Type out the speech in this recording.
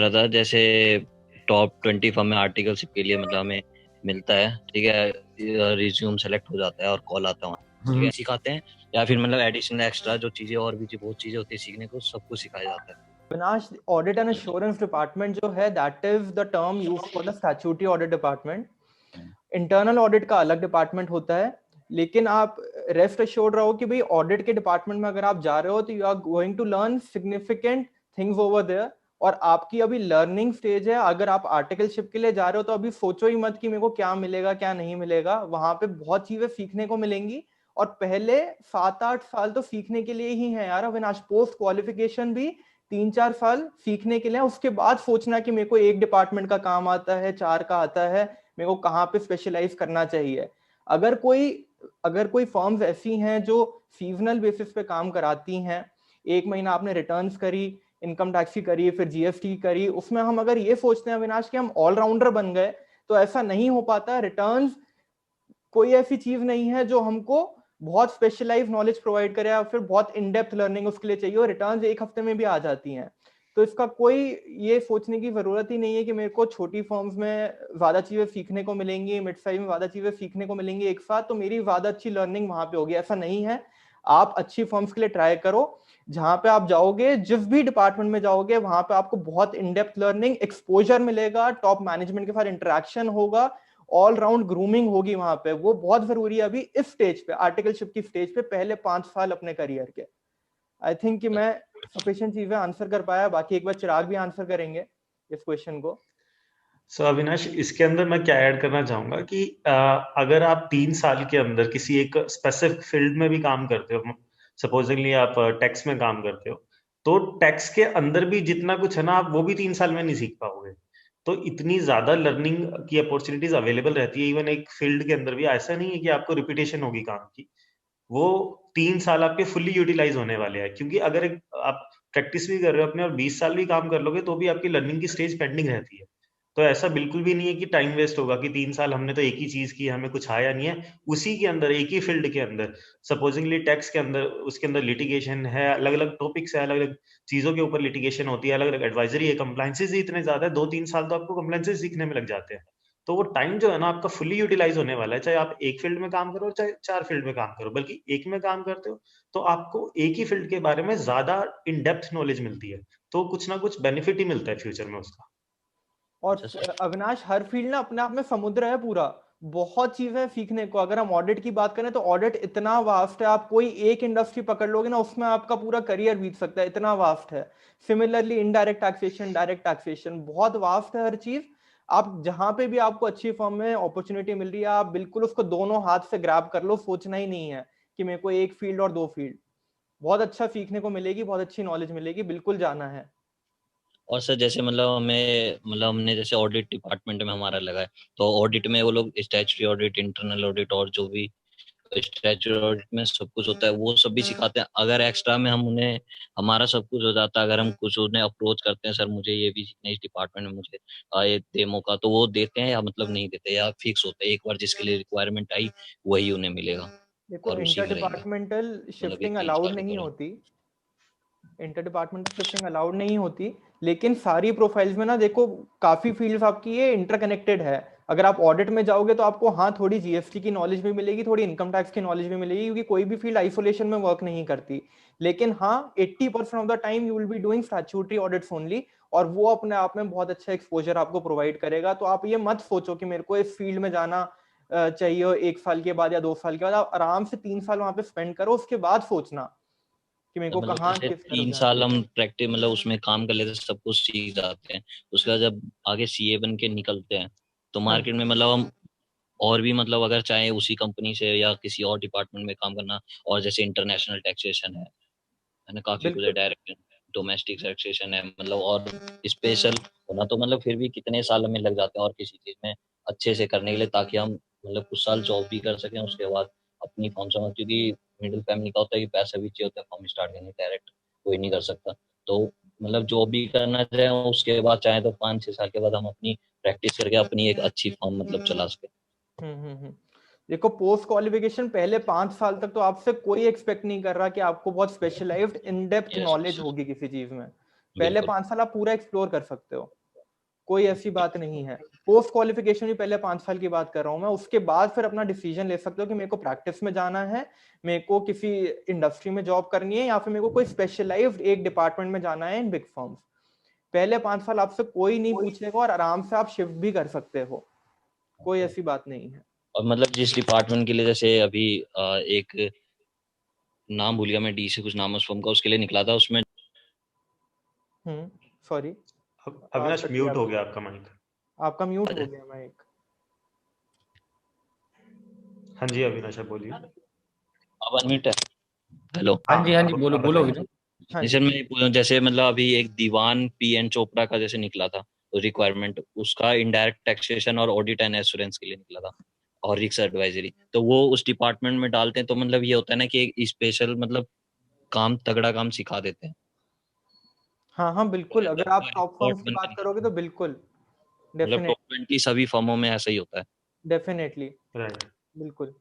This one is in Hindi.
रहा था, जैसे टॉप 20 फर्म में आर्टिकलशिप के लिए मतलब हमें मिलता है, ठीक है, रिज्यूम सेलेक्ट हो जाता है और कॉल आता है, ठीक है, सिखाते हैं या फिर मतलब एडिशनल एक्स्ट्रा जो चीजें और भी बहुत चीजें होती है सीखने को, सब कुछ सिखाया जाता है। Avinash, audit and assurance department जो है, that is the term used for the statutory audit department. Internal audit का अलग डिपार्टमेंट होता है, लेकिन आप रेस्ट एश्योर्ड रहो कि भाई ऑडिट के डिपार्टमेंट में अगर आप जा रहे हो तो you are going to learn significant things over there, और आपकी अभी लर्निंग स्टेज है। अगर आप आर्टिकलशिप के लिए जा रहे हो तो अभी सोचो ही मत कि मेरे को क्या मिलेगा क्या नहीं मिलेगा, वहां पे बहुत चीजें सीखने को मिलेंगी। और पहले 7-8 साल तो सीखने के लिए ही है यार अविनाश, पोस्ट क्वालिफिकेशन भी 3-4 साल सीखने के लिए, उसके बाद सोचना कि मेरे को एक डिपार्टमेंट का काम आता है, 4 का आता है, मेरे को कहाँ पे स्पेशलाइज करना चाहिए। अगर कोई फर्म्स ऐसी हैं जो सीजनल बेसिस पे काम कराती हैं, एक महीना आपने रिटर्न्स करी, इनकम टैक्स की करी, फिर जीएसटी करी, उसमें हम अगर ये सोचते हैं अविनाश कि हम ऑलराउंडर बन गए, तो ऐसा नहीं हो पाता। रिटर्न्स कोई ऐसी चीज नहीं है जो हमको बहुत स्पेशलाइज नॉलेज प्रोवाइड करे या फिर बहुत इन डेप्थ लर्निंग उसके लिए चाहिए, और रिटर्न्स एक हफ्ते में भी आ जाती हैं। तो इसका कोई ये सोचने की जरूरत ही नहीं है कि मेरे को छोटी फर्म्स में ज्यादा चीजें सीखने को मिलेंगी, मिड साइज में ज्यादा चीजें सीखने को मिलेंगी एक साथ, तो मेरी ज्यादा अच्छी लर्निंग वहां पे होगी। ऐसा नहीं है। आप अच्छी फर्म्स के लिए ट्राई करो, जहां पे आप जाओगे, जिस भी डिपार्टमेंट में जाओगे, वहां पे आपको बहुत इन डेप्थ लर्निंग एक्सपोजर मिलेगा, टॉप मैनेजमेंट के साथ इंटरेक्शन होगा, ऑल राउंड ग्रूमिंग होगी वहां पे। वो बहुत जरूरी है अभी इस स्टेज पे, आर्टिकलशिप की स्टेज पे, पहले 5 साल अपने करियर के। आई थिंक कि मैं सफिशिएंट चीजें आंसर कर पाया, बाकी एक बार चिराग भी आंसर करेंगे इस क्वेश्चन को। सो अविनाश, इसके अंदर मैं क्या ऐड करना चाहूंगा कि अगर आप 3 साल के अंदर किसी एक स्पेसिफिक फील्ड में भी काम करते हो, सपोजिंगली आप टैक्स में काम करते हो, तो टैक्स के अंदर भी जितना कुछ है ना, आप वो भी 3 साल में नहीं सीख पाओगे। तो इतनी ज्यादा लर्निंग की अपॉर्चुनिटीज अवेलेबल रहती है इवन एक फील्ड के अंदर भी। ऐसा नहीं है कि आपको रिपीटेशन होगी काम की, वो 3 साल आपके फुल्ली यूटिलाइज होने वाले हैं। क्योंकि अगर आप प्रैक्टिस भी कर रहे हो अपने और 20 साल भी काम कर लोगे तो भी आपकी लर्निंग की स्टेज पेंडिंग रहती है। तो ऐसा बिल्कुल भी नहीं है कि टाइम वेस्ट होगा कि 3 साल हमने तो एक ही चीज की, हमें कुछ आया नहीं है। उसी के अंदर एक ही फील्ड के अंदर, सपोजिंगली टैक्स के अंदर, उसके अंदर लिटिगेशन है, अलग अलग टॉपिक्स है, अलग अलग चीजों के ऊपर लिटिगेशन होती है, अलग अलग एडवाइजरी है, कंप्लाइंसेस ही इतने ज्यादा है, 2-3 साल तो आपको कंप्लाइंसेस सीखने में लग जाते हैं। तो वो टाइम जो है ना आपका फुली यूटिलाइज होने वाला है, चाहे आप एक फील्ड में काम करो चाहे 4 फील्ड में काम करो। बल्कि एक में काम करते हो तो आपको एक ही फील्ड के बारे में ज्यादा इन डेप्थ नॉलेज मिलती है, तो कुछ ना कुछ बेनिफिट ही मिलता है फ्यूचर में उसका। और अविनाश, हर फील्ड ना अपने आप में समुद्र है पूरा, बहुत चीजें हैं सीखने को। अगर हम ऑडिट की बात करें तो ऑडिट इतना वास्ट है, आप कोई एक इंडस्ट्री पकड़ लोगे ना, उसमें आपका पूरा करियर बीत सकता है, इतना वास्ट है। Similarly indirect taxation, direct taxation, बहुत वास्ट है हर चीज। आप जहां पे भी आपको अच्छी फॉर्म में अपॉर्चुनिटी मिल रही है, आप बिल्कुल उसको दोनों हाथ से ग्रैब कर लो, सोचना ही नहीं है कि मेरे को एक फील्ड और 2 फील्ड। बहुत अच्छा सीखने को मिलेगी, बहुत अच्छी नॉलेज मिलेगी, बिल्कुल जाना है। और सर जैसे मतलब हमें मतलब हमने जैसे ऑडिट डिपार्टमेंट में हमारा लगा है, तो ऑडिट में वो लोग स्टैट्यूटरी ऑडिट, इंटरनल ऑडिट और जो भी स्टैट्यूटरी ऑडिट में सब कुछ होता है वो सब भी सिखाते हैं। अगर एक्स्ट्रा में हम उन्हें, हमारा सब कुछ हो जाता है, अगर हम कुछ उन्हें अप्रोच करते हैं, सर मुझे ये भी सीखना है इस डिपार्टमेंट में, मुझे ये दे मौका, तो वो देते हैं या मतलब नहीं देते, या फिक्स होते हैं एक बार जिसके लिए रिक्वायरमेंट आई वही उन्हें मिलेगा देखो, और उसी इंटर में रहेंगे डिपार्टमेंटल मतलब शिफ्टिंग एक 3 साल अलाउड के नहीं दौरान। होती, इंटर डिपार्टमेंट शिफ्टिंग अलाउड नहीं होती, लेकिन सारी प्रोफाइल्स में ना देखो, काफी फील्ड्स आपकी ये इंटरकनेक्टेड है। अगर आप ऑडिट में जाओगे तो आपको हाँ थोड़ी जीएसटी की नॉलेज भी मिलेगी, थोड़ी इनकम टैक्स की नॉलेज भी मिलेगी, क्योंकि कोई भी फील्ड आइसोलेशन में वर्क नहीं करती। लेकिन हाँ, 80% of the time you will be doing statutory audits only, और वो अपने आप में बहुत अच्छा एक्सपोजर आपको प्रोवाइड करेगा। तो आप ये मत सोचो कि मेरे को इस फील्ड में जाना चाहिए 1 साल के बाद या 2 साल के बाद। आप आराम से 3 साल वहां पे स्पेंड करो, उसके बाद सोचना कि मेरे तो को मतलब कहाँ जैसे किस तरफ तीन जाना साल है। हम प्रैक्टिस मतलब उसमें काम कर लेते हैं, सब कुछ सीख जाते हैं, उसके बाद जब आगे सीए बन के निकलते हैं तो हाँ मार्केट में मतलब हम और भी मतलब अगर चाहे उसी कंपनी से या किसी और डिपार्टमेंट में काम करना, और जैसे इंटरनेशनल टैक्सेशन है ना, काफी कुछ है, बिल्कुल। डायरेक्ट डोमेस्टिक टैक्सेशन है मतलब, और स्पेशल होना, तो मतलब फिर भी कितने साल हमें लग जाते हैं और किसी चीज में अच्छे से करने के लिए, ताकि हम मतलब कुछ साल जॉब भी कर सकें उसके बाद अपनी फॉर्म समझ, क्योंकि मिडिल फैमिली का होता है कि पैसा भी चाहिए होता है फॉर्म स्टार्ट करने, डायरेक्ट कोई नहीं कर सकता। तो मतलब जॉब भी करना चाहे उसके बाद, चाहे तो 5-6 साल के बाद हम अपनी प्रैक्टिस करके अपनी एक अच्छी फॉर्म मतलब चला सके। हम्म। देखो, पोस्ट क्वालिफिकेशन पहले 5 साल तक तो आपसे कोई एक्सपेक्ट नहीं कर रहा कि आपको बहुत specialized in depth yes. Knowledge होगी किसी चीज में। पहले 5 साल आप पूरा एक्सप्लोर कर सकते हो, कोई ऐसी बात नहीं है। पोस्ट क्वालिफिकेशन भी पहले 5 साल की बात कर रहा हूँ मैं, उसके बाद फिर अपना डिसीजन ले सकते हो कि मेरे को प्रैक्टिस में जाना है, मेरे को किसी इंडस्ट्री में जॉब करनी है, या फिर मेरे को कोई स्पेशलाइज्ड एक डिपार्टमेंट में जाना है इन बिग फर्म्स। पहले 5 साल आपसे कोई नहीं पूछेगा और आराम से आप शिफ्ट भी कर सकते हो, कोई ऐसी बात नहीं है। और मतलब जिस डिपार्टमेंट के लिए, जैसे अभी एक नाम भूल गया मैं, डी से कुछ नाम उस फर्म का, उसके लिए निकला था उसमें। सॉरी अविनाश म्यूट हो गया आपका माइक। आपका म्यूट हो गया माइक। हाँ जी अविनाश आप बोलिए। अब अनम्यूट है। हेलो। हाँ जी बोलो बोलो विजय। सर मैं ये पूछ रहा हूँ, जैसे मतलब अभी एक दीवान पीएन चोपड़ा का जैसे निकला था रिक्वायरमेंट, उसका इनडायरेक्ट टैक्सेशन और ऑडिट एंड एश्योरेंस के लिए निकला था, और रिस्क एडवाइजरी, तो वो उस डिपार्टमेंट में डालते हैं, तो मतलब ये होता है ना कि एक स्पेशल मतलब काम, तगड़ा काम सिखा देते हैं। हाँ बिल्कुल, अगर आप टॉप फर्म्स की बात करोगे तो बिल्कुल, मतलब टॉप 20 सभी फर्मों में ऐसा ही होता है। डेफिनेटली, राइट, बिल्कुल।